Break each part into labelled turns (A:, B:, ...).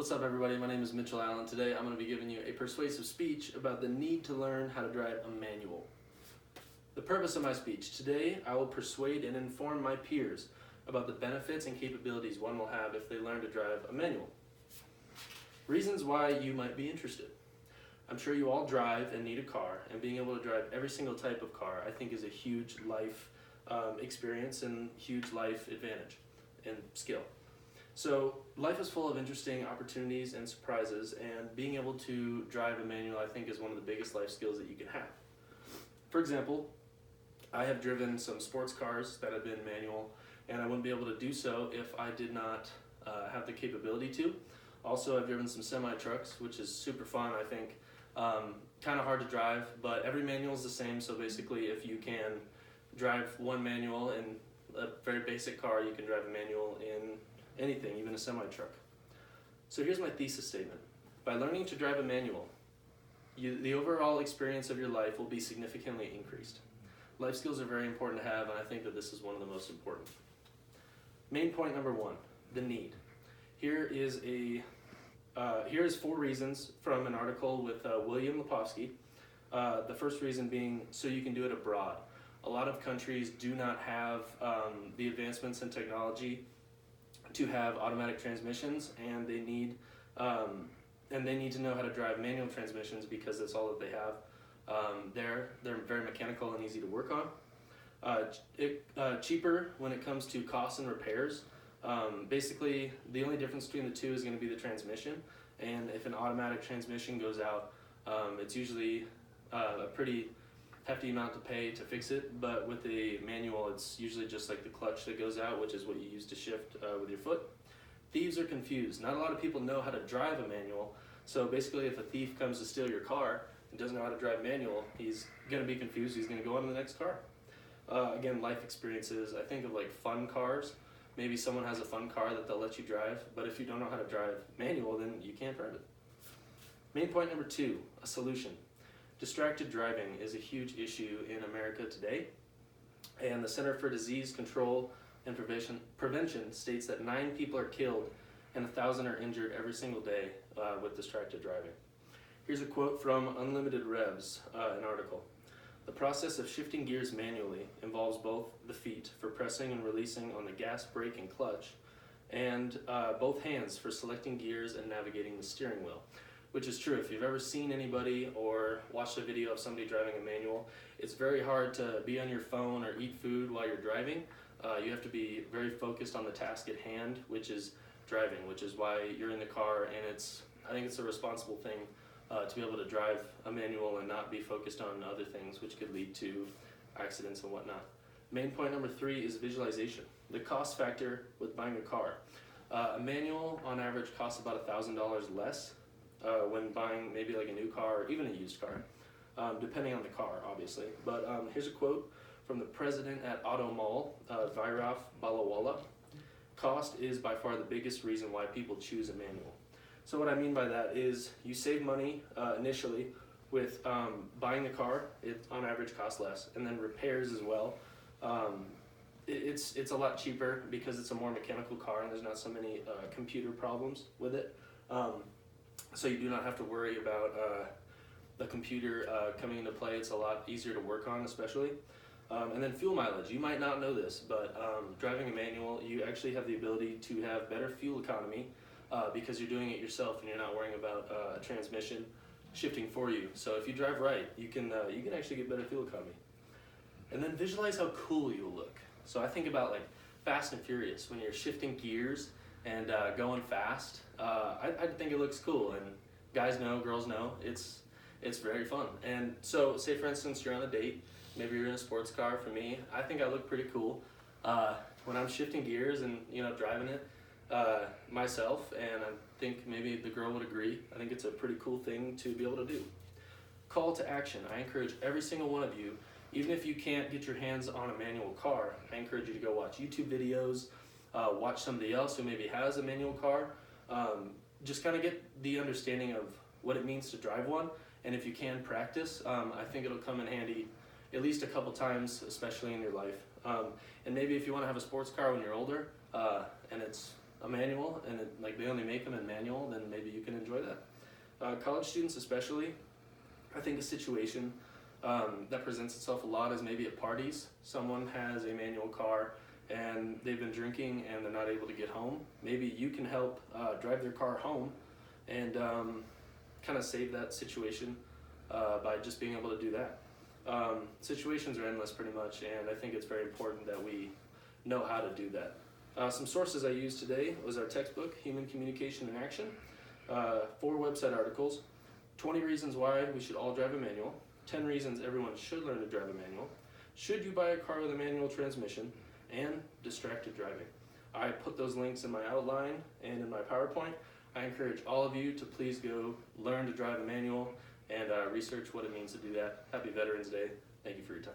A: What's up, everybody? My name is Mitchell Allen. Today I'm going to be giving you a persuasive speech about the need to learn how to drive a manual. The purpose of my speech: today I will persuade and inform my peers about the benefits and capabilities one will have if they learn to drive a manual. Reasons why you might be interested. I'm sure you all drive and need a car, and being able to drive every single type of car I think is a huge life experience and huge life advantage and skill. So life is full of interesting opportunities and surprises, and being able to drive a manual I think is one of the biggest life skills that you can have. For example, I have driven some sports cars that have been manual, and I wouldn't be able to do so if I did not have the capability to. Also, I've driven some semi-trucks, which is super fun, I think. Kind of hard to drive, but every manual is the same, so basically if you can drive one manual in a very basic car, you can drive a manual in anything, even a semi-truck. So here's my thesis statement. By learning to drive a manual, the overall experience of your life will be significantly increased. Life skills are very important to have, and I think that this is one of the most important. Main point number one, the need. Here's 4 reasons from an article with William Lepovsky. The first reason being so you can do it abroad. A lot of countries do not have the advancements in technology to have automatic transmissions, and they need to know how to drive manual transmissions because that's all that they have. They're very mechanical and easy to work on. Cheaper when it comes to costs and repairs. Basically, the only difference between the two is going to be the transmission, and if an automatic transmission goes out, it's usually a pretty hefty amount to pay to fix it, but with a manual it's usually just like the clutch that goes out, which is what you use to shift with your foot. Thieves are confused. Not a lot of people know how to drive a manual, so basically if a thief comes to steal your car and doesn't know how to drive manual, he's going to be confused, he's going to go on to the next car. Again, life experiences, I think of like fun cars. Maybe someone has a fun car that they'll let you drive, but if you don't know how to drive manual, then you can't drive it. Main point number 2, a solution. Distracted driving is a huge issue in America today, and the Center for Disease Control and Prevention states that 9 people are killed and 1,000 are injured every single day with distracted driving. Here's a quote from Unlimited Revs, an article. The process of shifting gears manually involves both the feet for pressing and releasing on the gas, brake, and clutch, and both hands for selecting gears and navigating the steering wheel. Which is true. If you've ever seen anybody or watched a video of somebody driving a manual, it's very hard to be on your phone or eat food while you're driving. You have to be very focused on the task at hand, which is driving, which is why you're in the car, and I think it's a responsible thing to be able to drive a manual and not be focused on other things, which could lead to accidents and whatnot. Main point number 3 is visualization. The cost factor with buying a car. A manual on average costs about $1,000 less when buying maybe like a new car or even a used car, depending on the car, obviously. But here's a quote from the president at Auto Mall, Vairav Balawala. Cost is by far the biggest reason why people choose a manual. So what I mean by that is you save money initially with buying the car. It on average costs less, and then repairs as well. It's a lot cheaper because it's a more mechanical car and there's not so many computer problems with it. So you do not have to worry about the computer coming into play. It's a lot easier to work on, especially. And then fuel mileage. You might not know this, but driving a manual, you actually have the ability to have better fuel economy because you're doing it yourself and you're not worrying about a transmission shifting for you. So if you drive right, you can actually get better fuel economy. And then visualize how cool you'll look. So I think about like Fast and Furious when you're shifting gears and going fast. I think it looks cool, and guys know, girls know, it's very fun. And so say for instance you're on a date, maybe you're in a sports car. For me, I think I look pretty cool when I'm shifting gears and driving it myself, and I think maybe the girl would agree. I think it's a pretty cool thing to be able to do. Call to action. I encourage every single one of you, even if you can't get your hands on a manual car, I encourage you to go watch YouTube videos, watch somebody else who maybe has a manual car. Just kind of get the understanding of what it means to drive one, and if you can practice, I think it'll come in handy at least a couple times, especially in your life. And maybe if you want to have a sports car when you're older, and it's a manual and like they only make them in manual, then maybe you can enjoy that. College students especially, I think a situation that presents itself a lot is maybe at parties. Someone has a manual car and they've been drinking and they're not able to get home. Maybe you can help drive their car home and kind of save that situation by just being able to do that. Situations are endless pretty much, and I think it's very important that we know how to do that. Some sources I used today was our textbook, Human Communication in Action, 4 website articles, 20 reasons why we should all drive a manual, 10 reasons everyone should learn to drive a manual, should you buy a car with a manual transmission, and distracted driving. I put those links in my outline and in my PowerPoint. I encourage all of you to please go learn to drive a manual and research what it means to do that. Happy Veterans Day. Thank you for your time.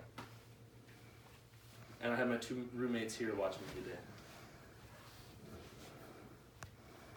A: And I have my 2 roommates here watching me today.